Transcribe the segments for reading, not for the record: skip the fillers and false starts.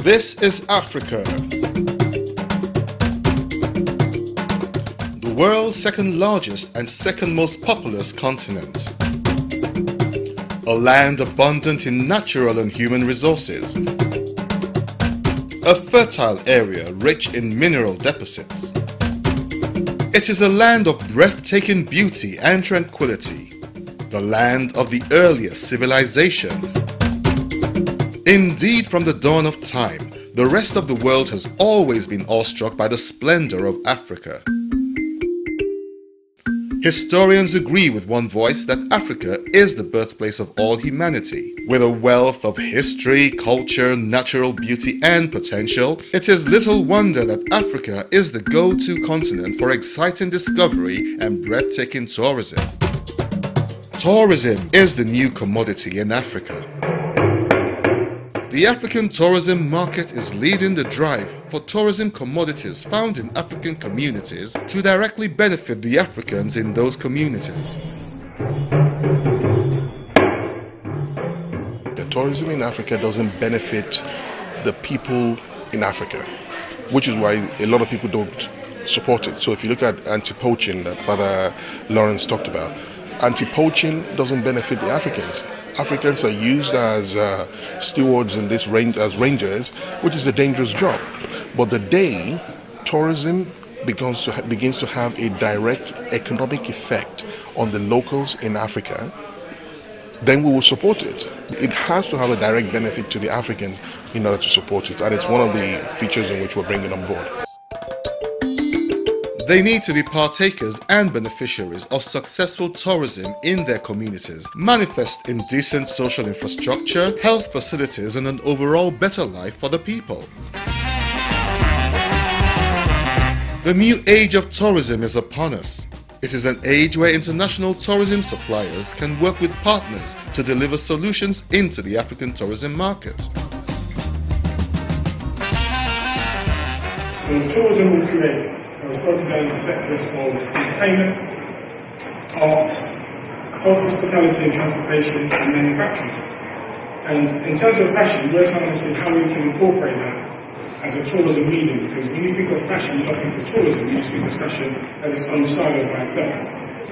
This is Africa, the world's second largest and second most populous continent. A land abundant in natural and human resources. A fertile area rich in mineral deposits. It is a land of breathtaking beauty and tranquility. The land of the earliest civilization. Indeed, from the dawn of time, the rest of the world has always been awestruck by the splendor of Africa. Historians agree with one voice that Africa is the birthplace of all humanity. With a wealth of history, culture, natural beauty and potential, it is little wonder that Africa is the go-to continent for exciting discovery and breathtaking tourism. Tourism is the new commodity in Africa. The African tourism market is leading the drive for tourism commodities found in African communities to directly benefit the Africans in those communities. The tourism in Africa doesn't benefit the people in Africa, which is why a lot of people don't support it. So if you look at anti-poaching that Father Lawrence talked about, anti-poaching doesn't benefit the Africans. Africans are used as stewards in this range, as rangers, which is a dangerous job. But the day tourism begins to have a direct economic effect on the locals in Africa, then we will support it. It has to have a direct benefit to the Africans in order to support it, and it's one of the features in which we're bringing on board. They need to be partakers and beneficiaries of successful tourism in their communities, manifest in decent social infrastructure, health facilities and an overall better life for the people. The new age of tourism is upon us. It is an age where international tourism suppliers can work with partners to deliver solutions into the African tourism market. So tourism will create it's broken down into sectors of entertainment, arts, hospitality and transportation, and manufacturing. And in terms of fashion, we're trying to see how we can incorporate that as a tourism medium, because when you think of fashion, you don't think of tourism, you just think of fashion as its own silo by itself.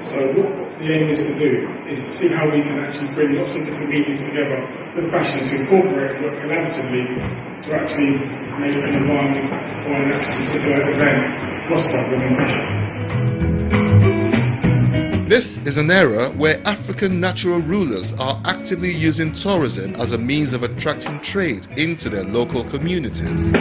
So what the aim is to do is to see how we can actually bring lots of different mediums together with fashion to incorporate and work collaboratively to actually make an environment or an actual particular event prosper within fashion. This is an era where African natural rulers are actively using tourism as a means of attracting trade into their local communities.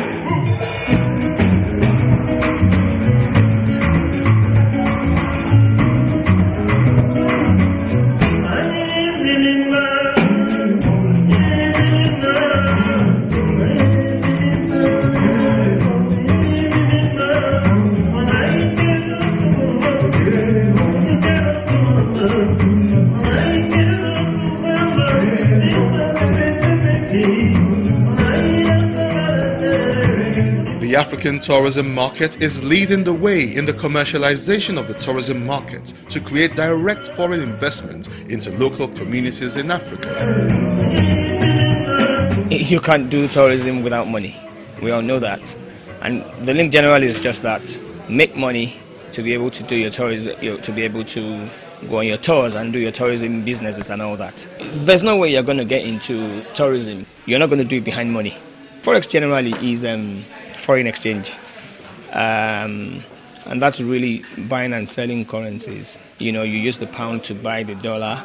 The African tourism market is leading the way in the commercialization of the tourism market to create direct foreign investment into local communities in Africa. You can't do tourism without money. We all know that. And the link generally is just that. Make money to be able to do your tourism, to be able to go on your tours and do your tourism businesses and all that. There's no way you're going to get into tourism. You're not going to do it behind money. Forex generally is foreign exchange, and that's really buying and selling currencies. You know, you use the pound to buy the dollar.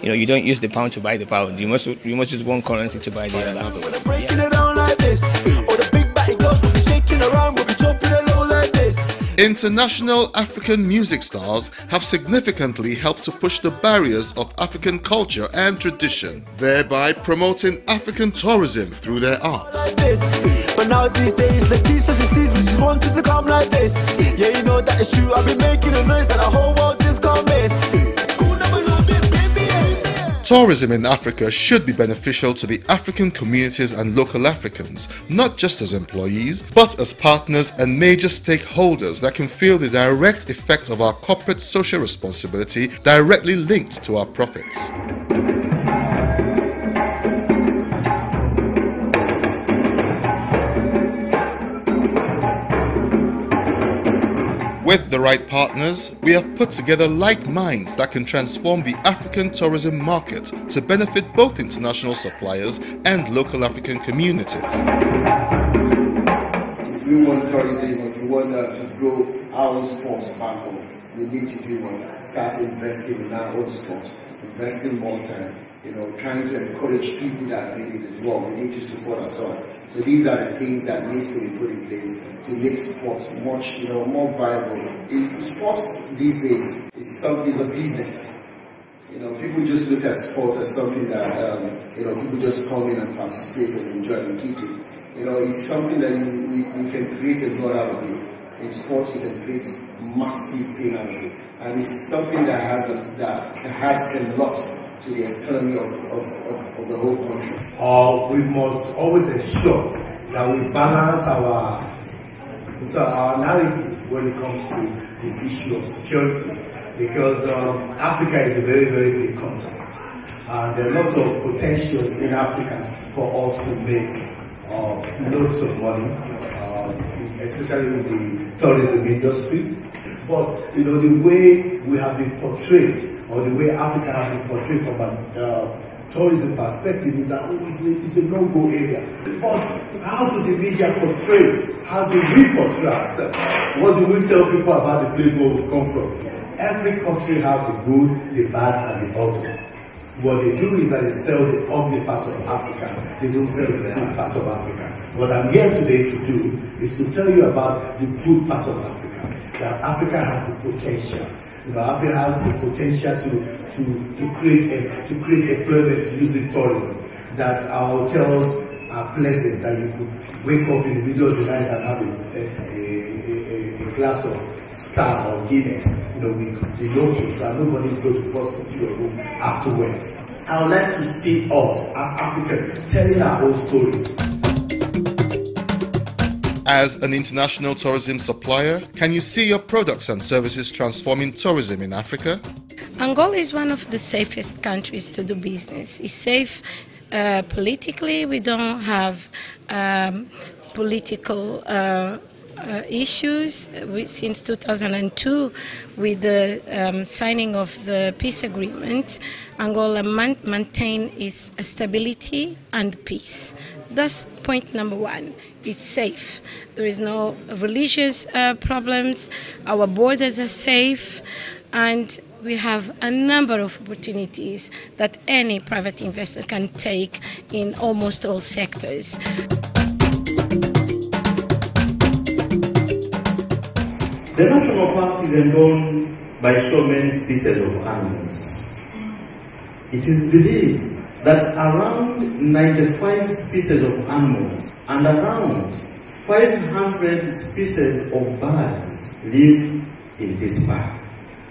You know, you don't use the pound to buy the pound. You must use one currency to buy the other. When I'm breaking it down like this, or the big batty girls will be shaking around, we'll be jumping along like this. International African music stars have significantly helped to push the barriers of African culture and tradition, thereby promoting African tourism through their art. Like this. But now these days, Leticia, she sees me, she's wanting to come like this. Yeah, you know that it's true, I've been making a noise that the whole world just can't miss. Tourism in Africa should be beneficial to the African communities and local Africans, not just as employees, but as partners and major stakeholders that can feel the direct effect of our corporate social responsibility directly linked to our profits. With the right partners, we have put together like minds that can transform the African tourism market to benefit both international suppliers and local African communities. If we want tourism, if we want to grow our own sports back home, we need to do one. Start investing in our own sports, investing more time, trying to encourage people that are doing it as well. We need to support ourselves. So these are the things that needs to be put in place to make sports much, more viable. Sports these days is a business. People just look at sport as something that people just come in and participate and enjoy and keep it. It's something that we can create a lot out of it. In sports, you can create massive thing out of it, and it's something that adds a lot to the economy of the whole country. We must always ensure that we balance our narrative when it comes to the issue of security, because Africa is a very, very big continent, and there are a lot of potentials in Africa for us to make loads of money, especially in the tourism industry. But the way we have been portrayed, or the way Africa has been portrayed from a tourism perspective, is that it's a no-go area. But how do the media portray it? How do we portray ourselves? What do we tell people about the place where we come from? Every country has the good, the bad, and the ugly. What they do is that they sell the ugly part of Africa. They don't sell the good part of Africa. What I'm here today to do is to tell you about the good part of Africa. That Africa has the potential. Africa has the potential to create employment using tourism. That our hotels are pleasant. That you could wake up in the middle of the night and have a glass of Star or Guinness, with the locals, and nobody is going to bust into your room afterwards. I would like to see us as Africans telling our own stories. As an international tourism supplier, can you see your products and services transforming tourism in Africa? Angola is one of the safest countries to do business. It's safe politically. We don't have political issues. Since 2002, with the signing of the peace agreement, Angola maintained its stability and peace. That's point number one. It's safe. There is no religious problems. Our borders are safe, and we have a number of opportunities that any private investor can take in almost all sectors. The national park is endowed by so many species of animals. It is believed that around 95 species of animals and around 500 species of birds live in this park.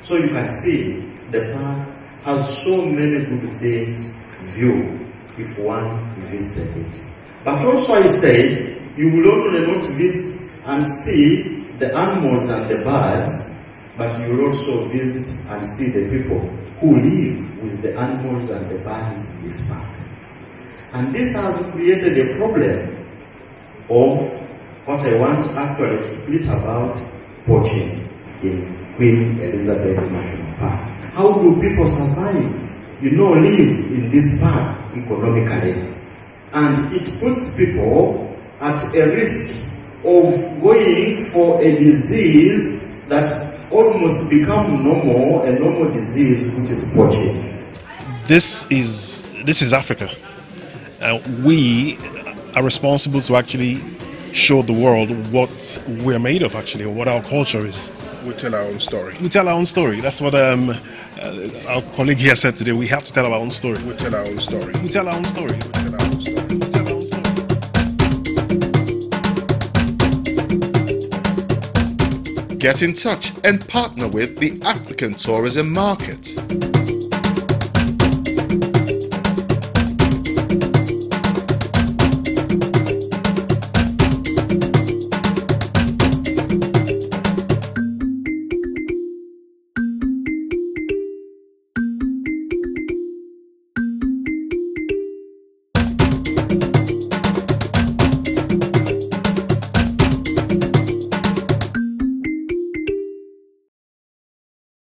So you can see the park has so many good things to view if one visited it. But also I say, you will only not visit and see the animals and the birds, but you will also visit and see the people who live with the animals and the birds in this park. And this has created a problem of what I want actually to speak about poaching in Queen Elizabeth National Park. How do people survive, live in this park economically? And it puts people at a risk of going for a disease that almost become normal, a normal disease, which is poaching. This is Africa. We are responsible to actually show the world what we're made of, actually, and what our culture is. We tell our own story. We tell our own story. That's what our colleague here said today. We have to tell our own story. We tell our own story. We tell our own story. We tell our own story. We tell our own story. Get in touch and partner with the African tourism market.